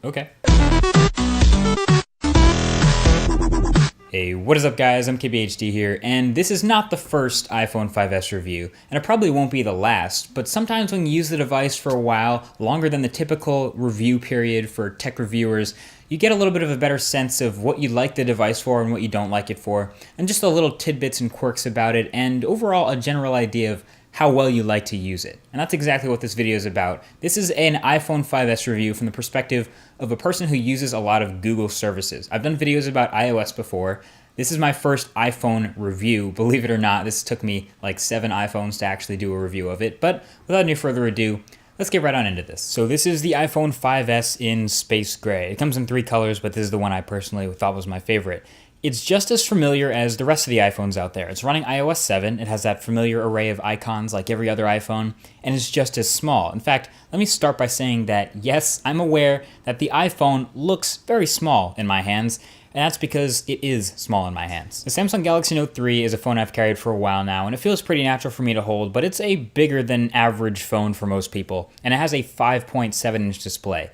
Okay. Hey, what is up guys? I'm KBHD here, and this is not the first iPhone 5S review, and it probably won't be the last, but sometimes when you use the device for a while, longer than the typical review period for tech reviewers, you get a little bit of a better sense of what you like the device for and what you don't like it for, and just a little tidbits and quirks about it, and overall a general idea of how well you like to use it. And that's exactly what this video is about. This is an iPhone 5S review from the perspective of a person who uses a lot of Google services. I've done videos about iOS before. This is my first iPhone review. Believe it or not, this took me like 7 iPhones to actually do a review of it. But without any further ado, let's get right on into this. So this is the iPhone 5S in space gray. It comes in 3 colors, but this is the one I personally thought was my favorite. It's just as familiar as the rest of the iPhones out there. It's running iOS 7, it has that familiar array of icons like every other iPhone, and it's just as small. In fact, let me start by saying that yes, I'm aware that the iPhone looks very small in my hands, and that's because it is small in my hands. The Samsung Galaxy Note 3 is a phone I've carried for a while now, and it feels pretty natural for me to hold, but it's a bigger than average phone for most people, and it has a 5.7-inch display.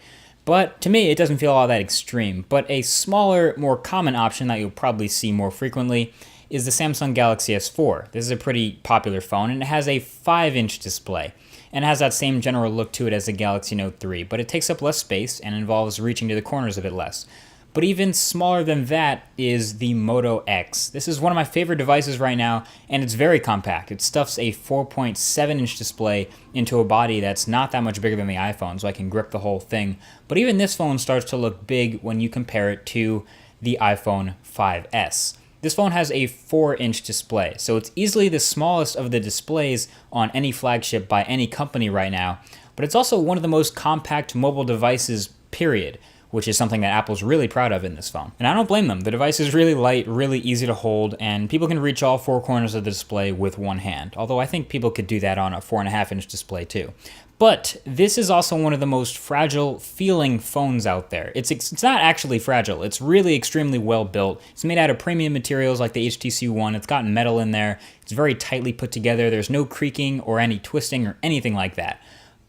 But to me, it doesn't feel all that extreme. But a smaller, more common option that you'll probably see more frequently is the Samsung Galaxy S4. This is a pretty popular phone, and it has a 5-inch display. And it has that same general look to it as the Galaxy Note 3, but it takes up less space and involves reaching to the corners a bit less. But even smaller than that is the Moto X. This is one of my favorite devices right now, and it's very compact. It stuffs a 4.7-inch display into a body that's not that much bigger than the iPhone, so I can grip the whole thing. But even this phone starts to look big when you compare it to the iPhone 5S. This phone has a 4-inch display, so it's easily the smallest of the displays on any flagship by any company right now, but it's also one of the most compact mobile devices, period, which is something that Apple's really proud of in this phone. And I don't blame them. The device is really light, really easy to hold, and people can reach all 4 corners of the display with one hand, although I think people could do that on a 4.5-inch display too. But this is also one of the most fragile feeling phones out there. It's not actually fragile. It's really extremely well built. It's made out of premium materials like the HTC One. It's got metal in there. It's very tightly put together. There's no creaking or any twisting or anything like that.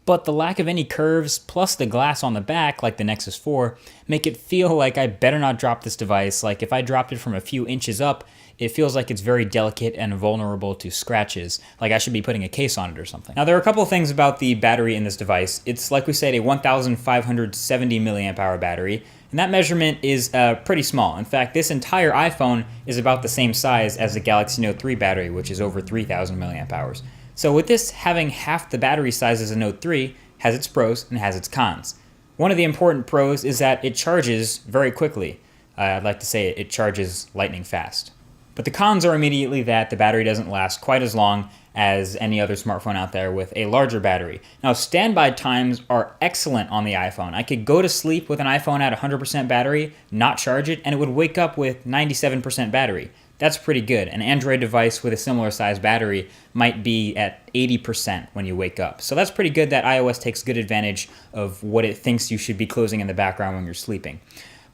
But the lack of any curves, plus the glass on the back, like the Nexus 4, make it feel like I better not drop this device. Like if I dropped it from a few inches up, it feels like it's very delicate and vulnerable to scratches, like I should be putting a case on it or something. Now there are a couple of things about the battery in this device. It's, like we said, a 1,570 milliamp hour battery, and that measurement is pretty small. In fact, this entire iPhone is about the same size as the Galaxy Note 3 battery, which is over 3,000 milliamp hours. So with this having half the battery size as a Note 3, has its pros and has its cons. One of the important pros is that it charges very quickly. I'd like to say it charges lightning fast. But the cons are immediately that the battery doesn't last quite as long as any other smartphone out there with a larger battery. Now, standby times are excellent on the iPhone. I could go to sleep with an iPhone at 100% battery, not charge it, and it would wake up with 97% battery. That's pretty good. An Android device with a similar size battery might be at 80% when you wake up. So that's pretty good that iOS takes good advantage of what it thinks you should be closing in the background when you're sleeping.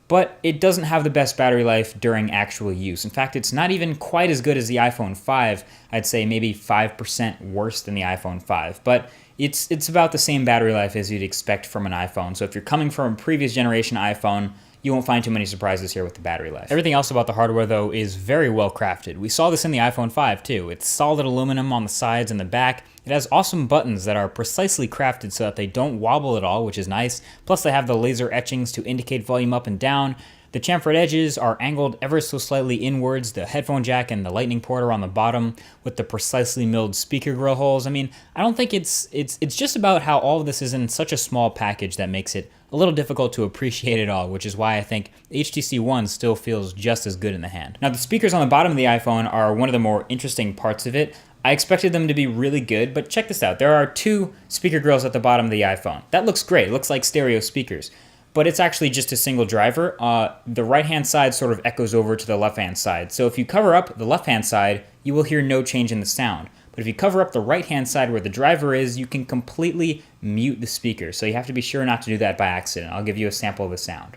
But it doesn't have the best battery life during actual use. In fact, it's not even quite as good as the iPhone 5. I'd say maybe 5% worse than the iPhone 5. But it's about the same battery life as you'd expect from an iPhone. So if you're coming from a previous generation iPhone, you won't find too many surprises here with the battery life. Everything else about the hardware, though, is very well crafted. We saw this in the iPhone 5, too. It's solid aluminum on the sides and the back. It has awesome buttons that are precisely crafted so that they don't wobble at all, which is nice. Plus, they have the laser etchings to indicate volume up and down. The chamfered edges are angled ever so slightly inwards. The headphone jack and the lightning port are on the bottom with the precisely milled speaker grill holes. I mean, I don't think it's just about how all of this is in such a small package that makes it a little difficult to appreciate it all, which is why I think the HTC One still feels just as good in the hand. Now, the speakers on the bottom of the iPhone are one of the more interesting parts of it. I expected them to be really good, but check this out. There are 2 speaker grills at the bottom of the iPhone. That looks great. It looks like stereo speakers. But it's actually just a single driver. The right-hand side sort of echoes over to the left-hand side. So if you cover up the left-hand side, you will hear no change in the sound. But if you cover up the right-hand side where the driver is, you can completely mute the speaker. So you have to be sure not to do that by accident. I'll give you a sample of the sound.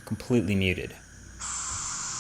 Completely muted.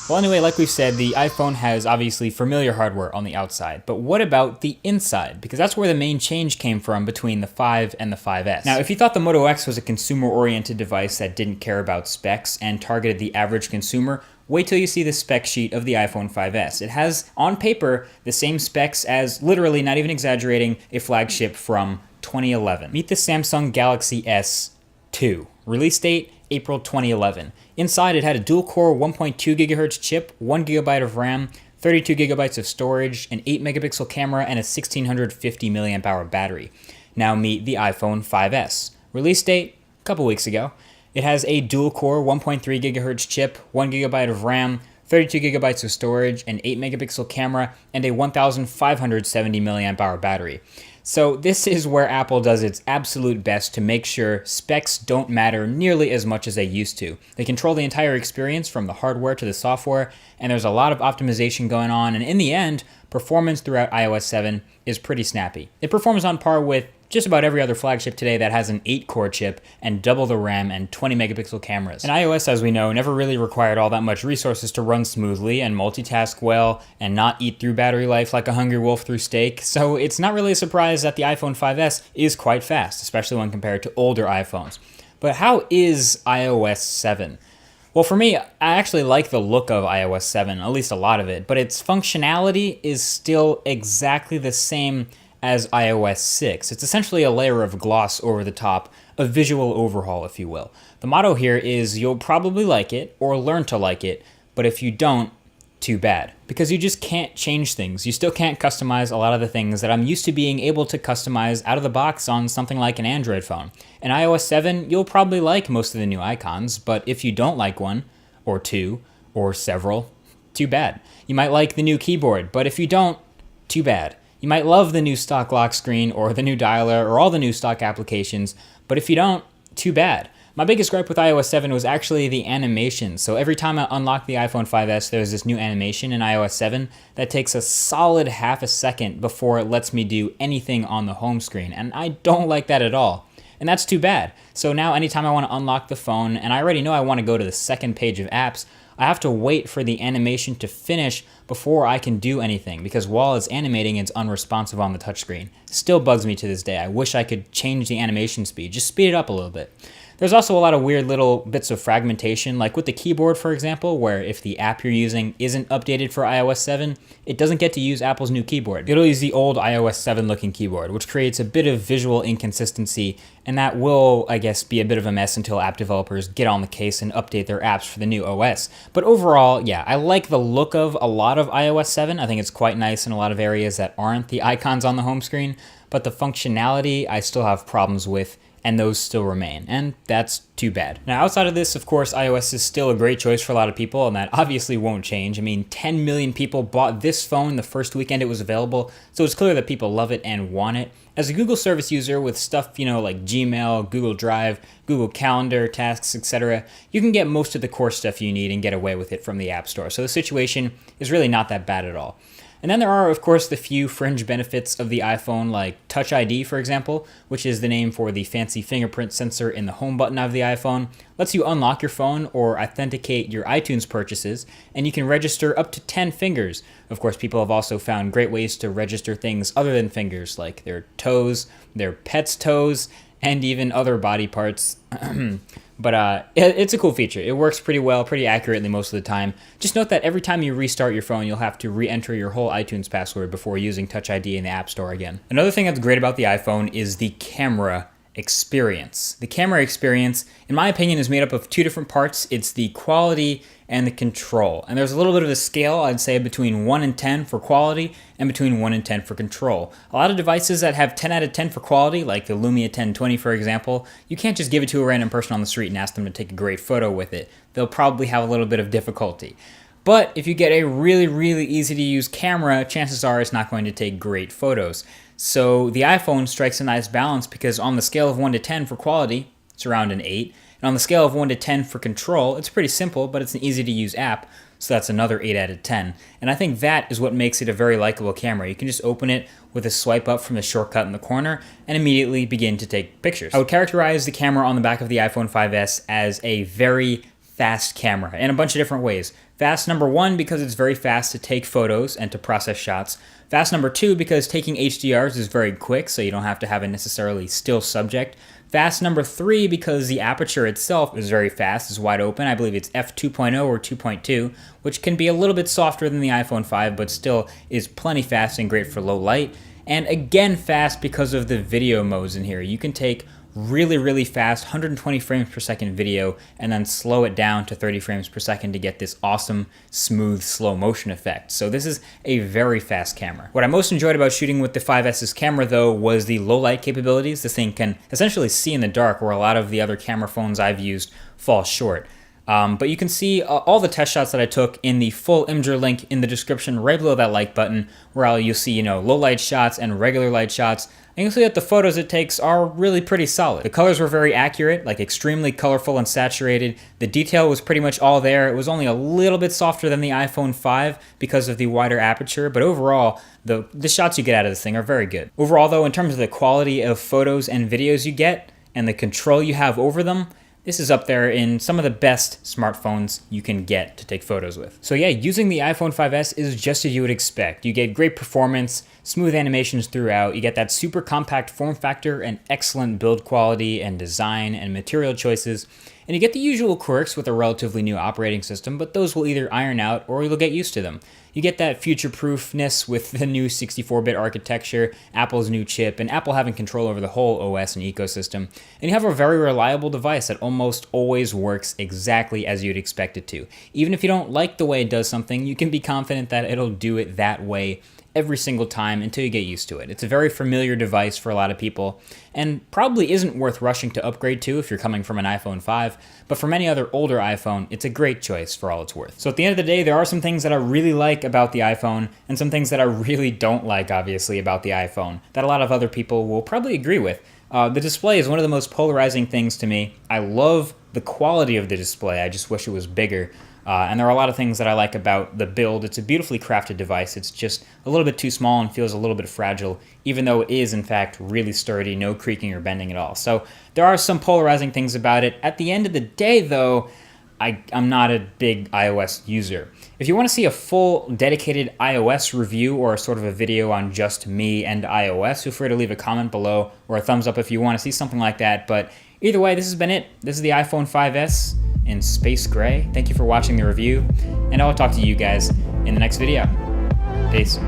Well, anyway, like we've said, the iPhone has obviously familiar hardware on the outside, but what about the inside? Because that's where the main change came from between the 5 and the 5S. Now, if you thought the Moto X was a consumer-oriented device that didn't care about specs and targeted the average consumer, wait till you see the spec sheet of the iPhone 5S. It has, on paper, the same specs as, literally, not even exaggerating, a flagship from 2011. Meet the Samsung Galaxy S2. Release date, April 2011. Inside, it had a dual-core 1.2 GHz chip, 1 GB of RAM, 32 GB of storage, an 8-megapixel camera, and a 1650 mAh battery. Now meet the iPhone 5S. Release date, a couple weeks ago. It has a dual-core 1.3 GHz chip, 1 GB of RAM, 32 GB of storage, an 8-megapixel camera, and a 1570 mAh battery. So this is where Apple does its absolute best to make sure specs don't matter nearly as much as they used to. They control the entire experience from the hardware to the software, and there's a lot of optimization going on, and in the end, performance throughout iOS 7 is pretty snappy. It performs on par with just about every other flagship today that has an 8-core chip and double the RAM and 20-megapixel cameras. And iOS, as we know, never really required all that much resources to run smoothly and multitask well and not eat through battery life like a hungry wolf through steak, so it's not really a surprise that the iPhone 5S is quite fast, especially when compared to older iPhones. But how is iOS 7? Well, for me, I actually like the look of iOS 7, at least a lot of it, but its functionality is still exactly the same as iOS 6. It's essentially a layer of gloss over the top, a visual overhaul, if you will. The motto here is you'll probably like it or learn to like it, but if you don't, too bad. Because you just can't change things. You still can't customize a lot of the things that I'm used to being able to customize out of the box on something like an Android phone. In iOS 7, you'll probably like most of the new icons, but if you don't like one, or two, or several, too bad. You might like the new keyboard, but if you don't, too bad. You might love the new stock lock screen or the new dialer or all the new stock applications, but if you don't, too bad. My biggest gripe with iOS 7 was actually the animation. So every time I unlock the iPhone 5S, there's this new animation in iOS 7 that takes a solid half a second before it lets me do anything on the home screen, and I don't like that at all. And that's too bad. So now anytime I want to unlock the phone, and I already know I want to go to the second page of apps, I have to wait for the animation to finish before I can do anything, because while it's animating, it's unresponsive on the touchscreen. Still bugs me to this day. I wish I could change the animation speed, just speed it up a little bit. There's also a lot of weird little bits of fragmentation, like with the keyboard, for example, where if the app you're using isn't updated for iOS 7, it doesn't get to use Apple's new keyboard. It'll use the old iOS 7 looking keyboard, which creates a bit of visual inconsistency, and that will, I guess, be a bit of a mess until app developers get on the case and update their apps for the new OS. But overall, yeah, I like the look of a lot of iOS 7. I think it's quite nice in a lot of areas that aren't the icons on the home screen, but the functionality I still have problems with, and those still remain, and that's too bad. Now, outside of this, of course, iOS is still a great choice for a lot of people, and that obviously won't change. I mean, 10 million people bought this phone the first weekend it was available, so it's clear that people love it and want it. As a Google service user with stuff, like Gmail, Google Drive, Google Calendar, tasks, etc., you can get most of the core stuff you need and get away with it from the App Store, so the situation is really not that bad at all. And then there are, of course, the few fringe benefits of the iPhone, like Touch ID, for example, which is the name for the fancy fingerprint sensor in the home button of the iPhone. Lets you unlock your phone or authenticate your iTunes purchases, and you can register up to 10 fingers. Of course, people have also found great ways to register things other than fingers, like their toes, their pets' toes, and even other body parts. But it's a cool feature. It works pretty well, pretty accurately most of the time. Just note that every time you restart your phone, you'll have to re-enter your whole iTunes password before using Touch ID in the App Store again. Another thing that's great about the iPhone is the camera experience. The camera experience, in my opinion, is made up of two different parts. It's the quality and the control. And there's a little bit of a scale, I'd say, between 1 and 10 for quality and between 1 and 10 for control. A lot of devices that have 10 out of 10 for quality, like the Lumia 1020, for example, you can't just give it to a random person on the street and ask them to take a great photo with it. They'll probably have a little bit of difficulty. But if you get a really, really easy to use camera, chances are it's not going to take great photos. So the iPhone strikes a nice balance because on the scale of 1 to 10 for quality, it's around an 8. And on the scale of 1 to 10 for control, it's pretty simple, but it's an easy-to-use app, so that's another 8 out of 10. And I think that is what makes it a very likable camera. You can just open it with a swipe up from the shortcut in the corner and immediately begin to take pictures. I would characterize the camera on the back of the iPhone 5S as a very fast camera in a bunch of different ways. Fast number 1 because it's very fast to take photos and to process shots. Fast number 2 because taking HDRs is very quick, so you don't have to have a necessarily still subject. Fast number 3 because the aperture itself is very fast, it's wide open. I believe it's f2.0 or 2.2, which can be a little bit softer than the iPhone 5, but still is plenty fast and great for low light. And again, fast because of the video modes in here. You can take really fast 120 frames per second video and then slow it down to 30 frames per second to get this awesome smooth slow motion effect. So this is a very fast camera. What I most enjoyed about shooting with the 5S's camera though was the low light capabilities. This thing can essentially see in the dark where a lot of the other camera phones I've used fall short. But you can see all the test shots that I took in the full Imgur link in the description right below that like button, where you'll see, low light shots and regular light shots. And you'll see that the photos it takes are really pretty solid. The colors were very accurate, like extremely colorful and saturated. The detail was pretty much all there. It was only a little bit softer than the iPhone 5 because of the wider aperture, but overall, the shots you get out of this thing are very good. Overall though, in terms of the quality of photos and videos you get, and the control you have over them, this is up there in some of the best smartphones you can get to take photos with. So yeah, using the iPhone 5S is just as you would expect. You get great performance, smooth animations throughout, you get that super compact form factor and excellent build quality and design and material choices, and you get the usual quirks with a relatively new operating system, but those will either iron out or you'll get used to them. You get that future-proofness with the new 64-bit architecture, Apple's new chip, and Apple having control over the whole OS and ecosystem. And you have a very reliable device that almost always works exactly as you'd expect it to. Even if you don't like the way it does something, you can be confident that it'll do it that way every single time until you get used to it. It's a very familiar device for a lot of people, and probably isn't worth rushing to upgrade to if you're coming from an iPhone 5, but for many other older iPhone, it's a great choice for all it's worth. So at the end of the day, there are some things that I really like about the iPhone, and some things that I really don't like, obviously, about the iPhone, that a lot of other people will probably agree with. The display is one of the most polarizing things to me. I love the quality of the display, I just wish it was bigger. And there are a lot of things that I like about the build. It's a beautifully crafted device. It's just a little bit too small and feels a little bit fragile, even though it is, in fact, really sturdy, no creaking or bending at all. So there are some polarizing things about it. At the end of the day, though, I'm not a big iOS user. If you want to see a full dedicated iOS review or sort of a video on just me and iOS, feel free to leave a comment below or a thumbs up if you want to see something like that. But either way, this has been it. This is the iPhone 5S in space gray. Thank you for watching the review, and I'll talk to you guys in the next video. Peace.